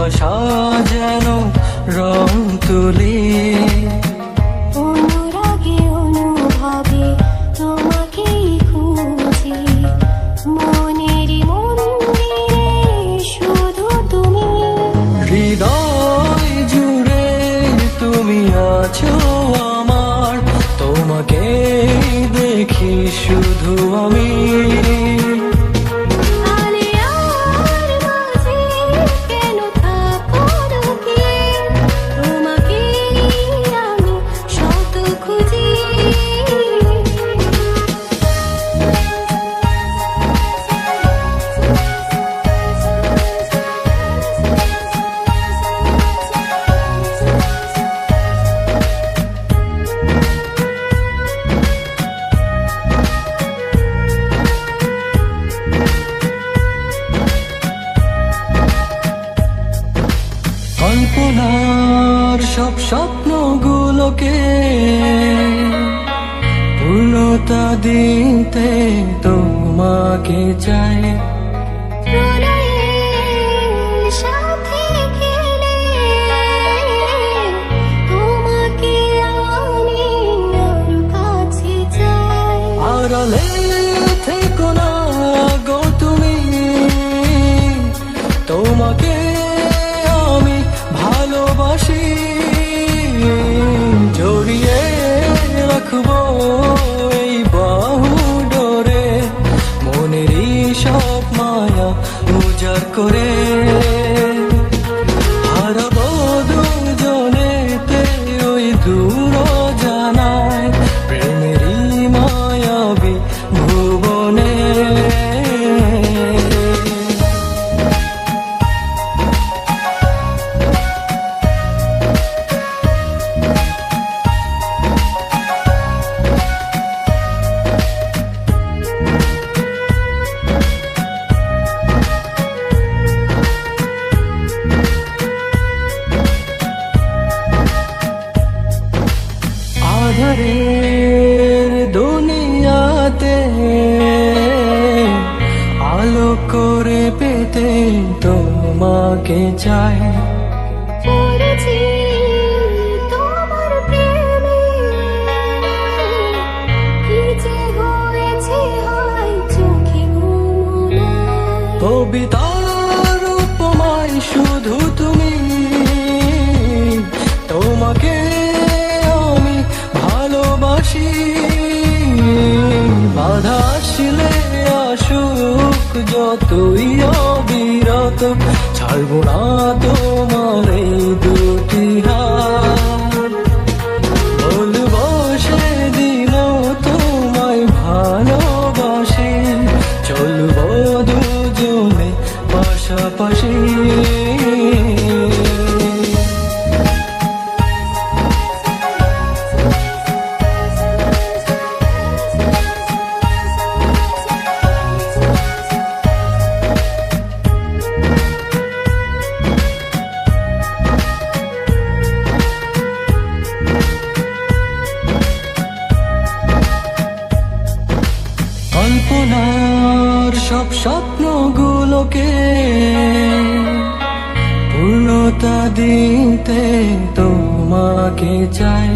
ভালোবাসা যেন রং তুলি। অনুরাগে অনুভবে তোমাকেই খুঁজি, মনের মন্দিরে শুধু তুমি। হৃদয় জুড়ে তুমি আছো আমার, তোমাকে দেখি শুধু আমি। কল্পনার সব স্বপ্নগুলোকে পূর্ণতা দিতে তোমাকে চাই। প্রলয়ের সাথে খেলে তোমাকে আমি আর কাছে চাই। আড়ালে থেকো না গো তুমি, তোমাকে আমি ভালোবাসি। জড়িয়ে রাখবো এই বাহু ডোরে, মনেরই সব মায়া উজাড় করে। হারাবো দুজনেতে ওই দূর জানায়, প্রেমেরই মায়াবী ভুবনে। আধারের দুনিয়াতে আলো করে পেতে তোমাকে চাই। পড়েছি তোমার প্রেমে, কি যে হয়েছে হয় চোখে ঘুম নাই। কবিতার উপমায় শুধু তুমি, তোমাকে আমি ভালোবাসি। বাধা আসলে আসুক যতই অবিরত, ছাড়বো না তোমার এই দুটি হাত। বলবো সেদিন তোমায় ভালোবাসি, চলবো দুজনে পাশাপাশি। কল্পনার সব স্বপ্নগুলোকে পূর্ণতা দিতে তোমাকে চাই।